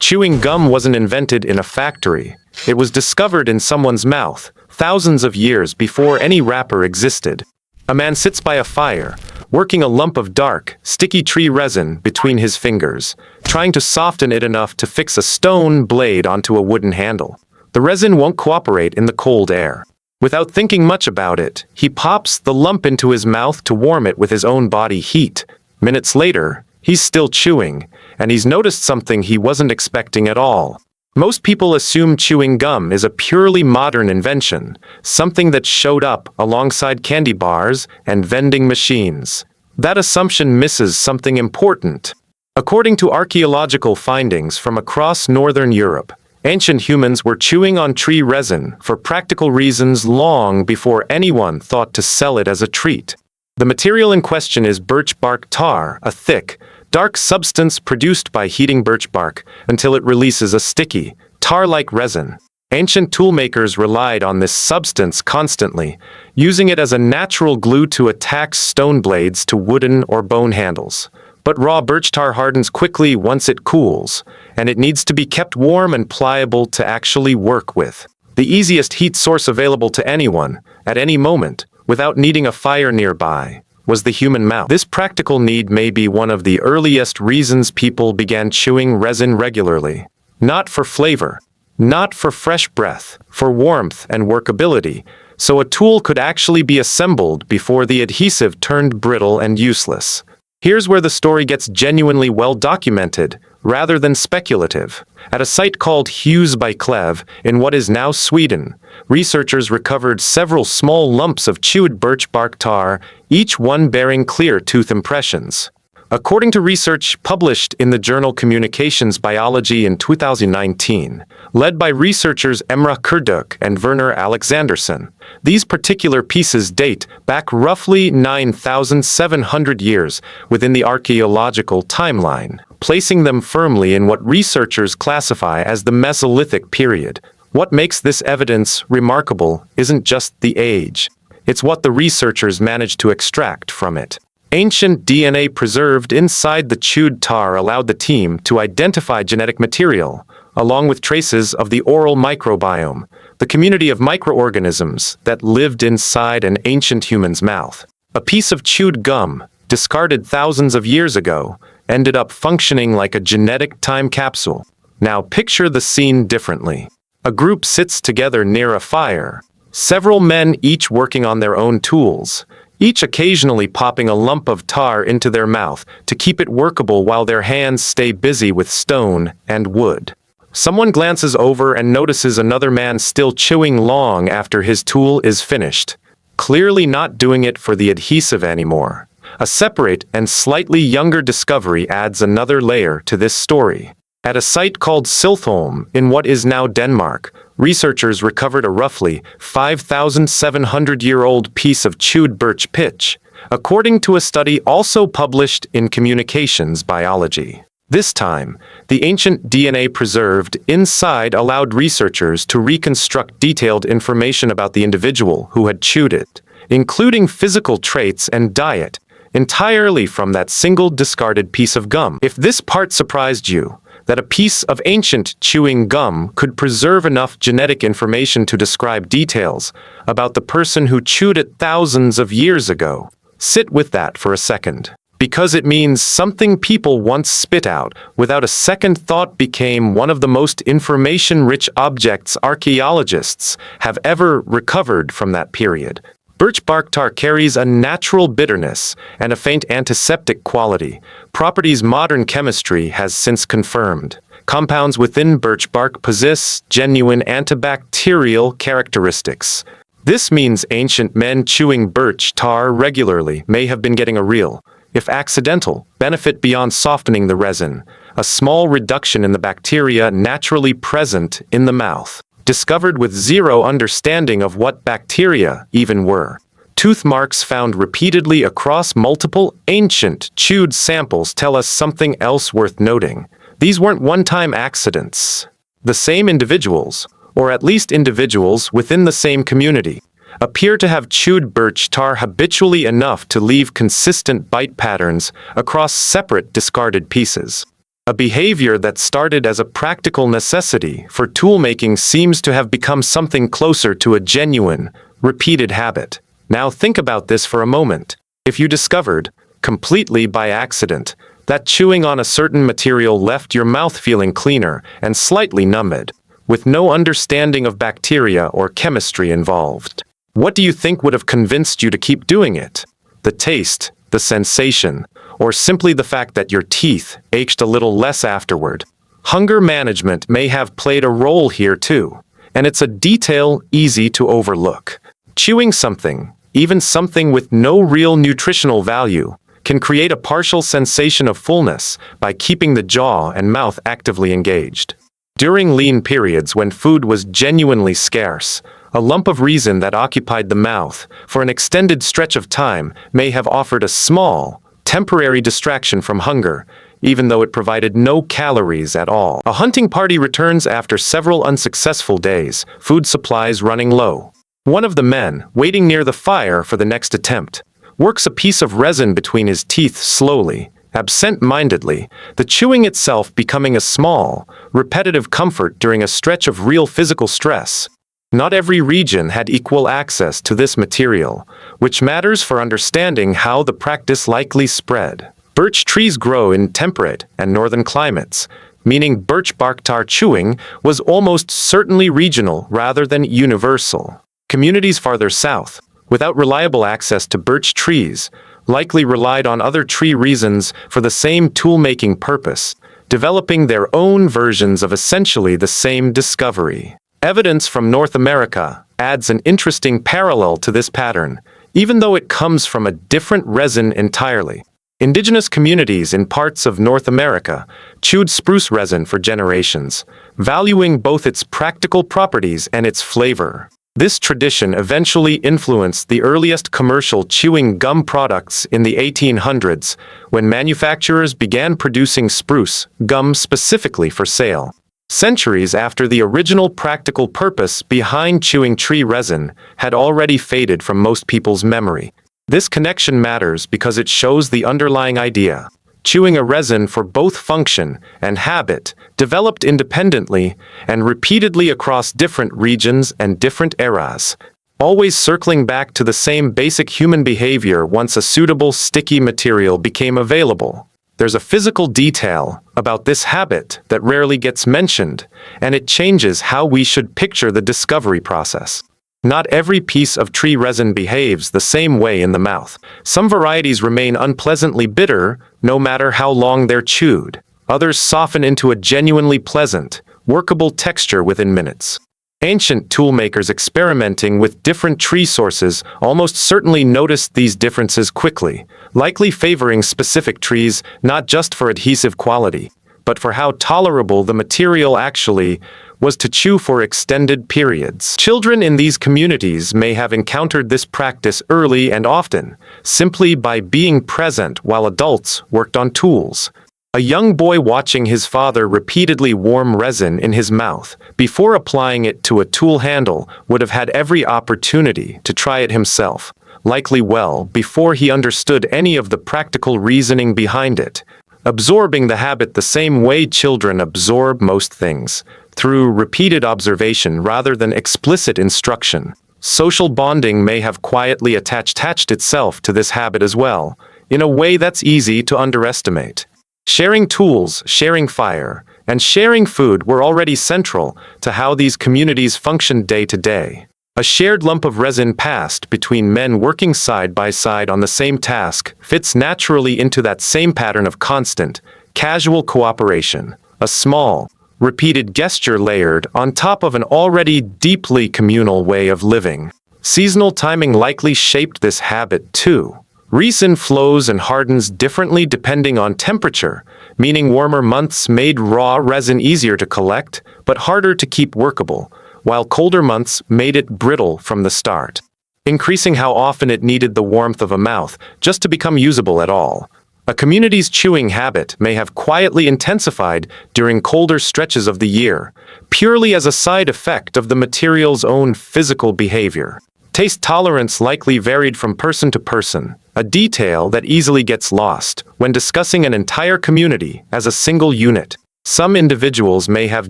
Chewing gum wasn't invented in a factory. It was discovered in someone's mouth, thousands of years before any wrapper existed. A man sits by a fire, working a lump of dark, sticky tree resin between his fingers, trying to soften it enough to fix a stone blade onto a wooden handle. The resin won't cooperate in the cold air. Without thinking much about it, he pops the lump into his mouth to warm it with his own body heat. Minutes later, he's still chewing, and he's noticed something he wasn't expecting at all. Most people assume chewing gum is a purely modern invention, something that showed up alongside candy bars and vending machines. That assumption misses something important. According to archaeological findings from across northern Europe, ancient humans were chewing on tree resin for practical reasons long before anyone thought to sell it as a treat. The material in question is birch bark tar, a thick, dark substance produced by heating birch bark until it releases a sticky, tar-like resin. Ancient toolmakers relied on this substance constantly, using it as a natural glue to attach stone blades to wooden or bone handles. But raw birch tar hardens quickly once it cools, and it needs to be kept warm and pliable to actually work with. The easiest heat source available to anyone, at any moment, without needing a fire nearby, was the human mouth. This practical need may be one of the earliest reasons people began chewing resin regularly. Not for flavor, not for fresh breath, for warmth and workability, so a tool could actually be assembled before the adhesive turned brittle and useless. Here's where the story gets genuinely well documented, rather than speculative. At a site called Hughes by Cleve, in what is now Sweden, researchers recovered several small lumps of chewed birch bark tar, each one bearing clear tooth impressions. According to research published in the journal Communications Biology in 2019, led by researchers Emra Kurduk and Werner Alexanderson, these particular pieces date back roughly 9,700 years within the archaeological timeline, placing them firmly in what researchers classify as the Mesolithic period. What makes this evidence remarkable isn't just the age. It's what the researchers managed to extract from it. Ancient DNA preserved inside the chewed tar allowed the team to identify genetic material, along with traces of the oral microbiome, the community of microorganisms that lived inside an ancient human's mouth. A piece of chewed gum, discarded thousands of years ago, ended up functioning like a genetic time capsule. Now picture the scene differently. A group sits together near a fire, several men each working on their own tools, each occasionally popping a lump of tar into their mouth to keep it workable while their hands stay busy with stone and wood. Someone glances over and notices another man still chewing long after his tool is finished, clearly not doing it for the adhesive anymore. A separate and slightly younger discovery adds another layer to this story. At a site called Siltholm in what is now Denmark, researchers recovered a roughly 5,700-year-old piece of chewed birch pitch, according to a study also published in Communications Biology. This time, the ancient DNA preserved inside allowed researchers to reconstruct detailed information about the individual who had chewed it, including physical traits and diet, entirely from that single discarded piece of gum. If this part surprised you, that a piece of ancient chewing gum could preserve enough genetic information to describe details about the person who chewed it thousands of years ago, sit with that for a second. Because it means something people once spit out without a second thought became one of the most information-rich objects archaeologists have ever recovered from that period. Birch bark tar carries a natural bitterness and a faint antiseptic quality, properties modern chemistry has since confirmed. Compounds within birch bark possess genuine antibacterial characteristics. This means ancient men chewing birch tar regularly may have been getting a real, if accidental, benefit beyond softening the resin, a small reduction in the bacteria naturally present in the mouth. Discovered with zero understanding of what bacteria even were. Tooth marks found repeatedly across multiple ancient chewed samples tell us something else worth noting. These weren't one-time accidents. The same individuals, or at least individuals within the same community, appear to have chewed birch tar habitually enough to leave consistent bite patterns across separate discarded pieces. A behavior that started as a practical necessity for toolmaking seems to have become something closer to a genuine, repeated habit. Now think about this for a moment. If you discovered, completely by accident, that chewing on a certain material left your mouth feeling cleaner and slightly numbed, with no understanding of bacteria or chemistry involved, what do you think would have convinced you to keep doing it? The taste, the sensation, or simply the fact that your teeth ached a little less afterward? Hunger management may have played a role here too, and it's a detail easy to overlook. Chewing something, even something with no real nutritional value, can create a partial sensation of fullness by keeping the jaw and mouth actively engaged. During lean periods when food was genuinely scarce, a lump of resin that occupied the mouth for an extended stretch of time may have offered a small, temporary distraction from hunger, even though it provided no calories at all. A hunting party returns after several unsuccessful days, food supplies running low. One of the men, waiting near the fire for the next attempt, works a piece of resin between his teeth slowly, absent-mindedly, the chewing itself becoming a small, repetitive comfort during a stretch of real physical stress. Not every region had equal access to this material, which matters for understanding how the practice likely spread. Birch trees grow in temperate and northern climates, meaning birch bark tar chewing was almost certainly regional rather than universal. Communities farther south, without reliable access to birch trees, likely relied on other tree resins for the same tool-making purpose, developing their own versions of essentially the same discovery. Evidence from North America adds an interesting parallel to this pattern, even though it comes from a different resin entirely. Indigenous communities in parts of North America chewed spruce resin for generations, valuing both its practical properties and its flavor. This tradition eventually influenced the earliest commercial chewing gum products in the 1800s, when manufacturers began producing spruce gum specifically for sale. Centuries after the original practical purpose behind chewing tree resin had already faded from most people's memory. This connection matters because it shows the underlying idea. Chewing a resin for both function and habit developed independently and repeatedly across different regions and different eras, always circling back to the same basic human behavior once a suitable sticky material became available. There's a physical detail about this habit that rarely gets mentioned, and it changes how we should picture the discovery process. Not every piece of tree resin behaves the same way in the mouth. Some varieties remain unpleasantly bitter, no matter how long they're chewed. Others soften into a genuinely pleasant, workable texture within minutes. Ancient toolmakers experimenting with different tree sources almost certainly noticed these differences quickly, likely favoring specific trees not just for adhesive quality, but for how tolerable the material actually was to chew for extended periods. Children in these communities may have encountered this practice early and often, simply by being present while adults worked on tools. A young boy watching his father repeatedly warm resin in his mouth before applying it to a tool handle would have had every opportunity to try it himself, likely well before he understood any of the practical reasoning behind it, absorbing the habit the same way children absorb most things, through repeated observation rather than explicit instruction. Social bonding may have quietly attached itself to this habit as well, in a way that's easy to underestimate. Sharing tools, sharing fire, and sharing food were already central to how these communities functioned day to day. A shared lump of resin passed between men working side by side on the same task fits naturally into that same pattern of constant, casual cooperation, a small, repeated gesture layered on top of an already deeply communal way of living. Seasonal timing likely shaped this habit too. Resin flows and hardens differently depending on temperature, meaning warmer months made raw resin easier to collect, but harder to keep workable, while colder months made it brittle from the start, increasing how often it needed the warmth of a mouth just to become usable at all. A community's chewing habit may have quietly intensified during colder stretches of the year, purely as a side effect of the material's own physical behavior. Taste tolerance likely varied from person to person, a detail that easily gets lost when discussing an entire community as a single unit. Some individuals may have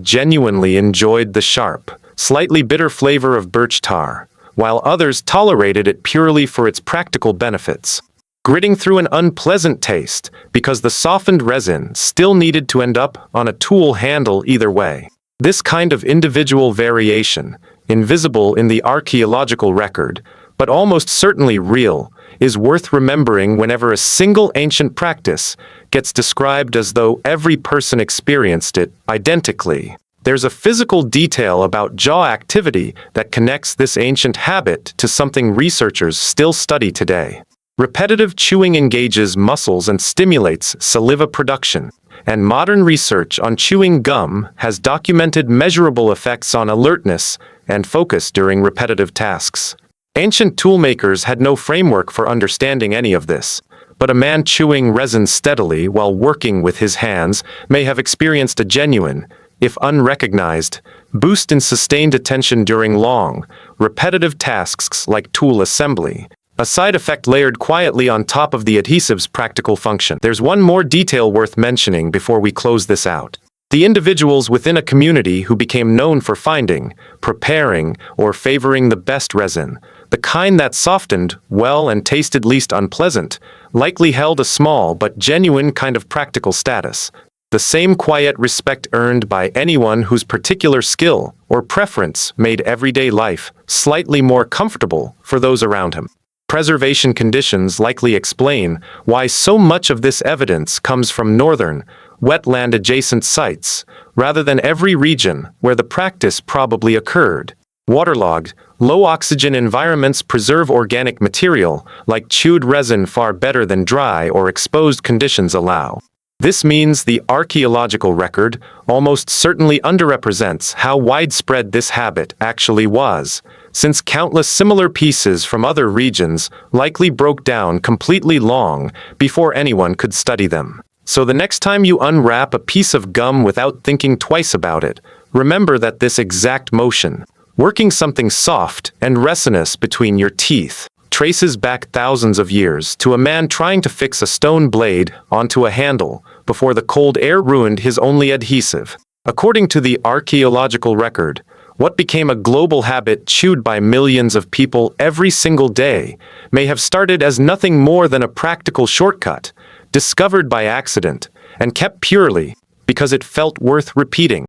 genuinely enjoyed the sharp, slightly bitter flavor of birch tar, while others tolerated it purely for its practical benefits, gritting through an unpleasant taste because the softened resin still needed to end up on a tool handle either way. This kind of individual variation, invisible in the archaeological record, but almost certainly real, is worth remembering whenever a single ancient practice gets described as though every person experienced it identically. There's a physical detail about jaw activity that connects this ancient habit to something researchers still study today. Repetitive chewing engages muscles and stimulates saliva production, and modern research on chewing gum has documented measurable effects on alertness and focus during repetitive tasks. Ancient toolmakers had no framework for understanding any of this, but a man chewing resin steadily while working with his hands may have experienced a genuine, if unrecognized, boost in sustained attention during long, repetitive tasks like tool assembly, a side effect layered quietly on top of the adhesive's practical function. There's one more detail worth mentioning before we close this out. The individuals within a community who became known for finding, preparing, or favoring the best resin, the kind that softened well and tasted least unpleasant, likely held a small but genuine kind of practical status. The same quiet respect earned by anyone whose particular skill or preference made everyday life slightly more comfortable for those around him. Preservation conditions likely explain why so much of this evidence comes from northern, wetland-adjacent sites, rather than every region where the practice probably occurred. Waterlogged, low-oxygen environments preserve organic material, like chewed resin, far better than dry or exposed conditions allow. This means the archaeological record almost certainly underrepresents how widespread this habit actually was, since countless similar pieces from other regions likely broke down completely long before anyone could study them. So the next time you unwrap a piece of gum without thinking twice about it, remember that this exact motion, working something soft and resinous between your teeth, traces back thousands of years to a man trying to fix a stone blade onto a handle before the cold air ruined his only adhesive. According to the archaeological record, what became a global habit chewed by millions of people every single day may have started as nothing more than a practical shortcut, discovered by accident, and kept purely because it felt worth repeating.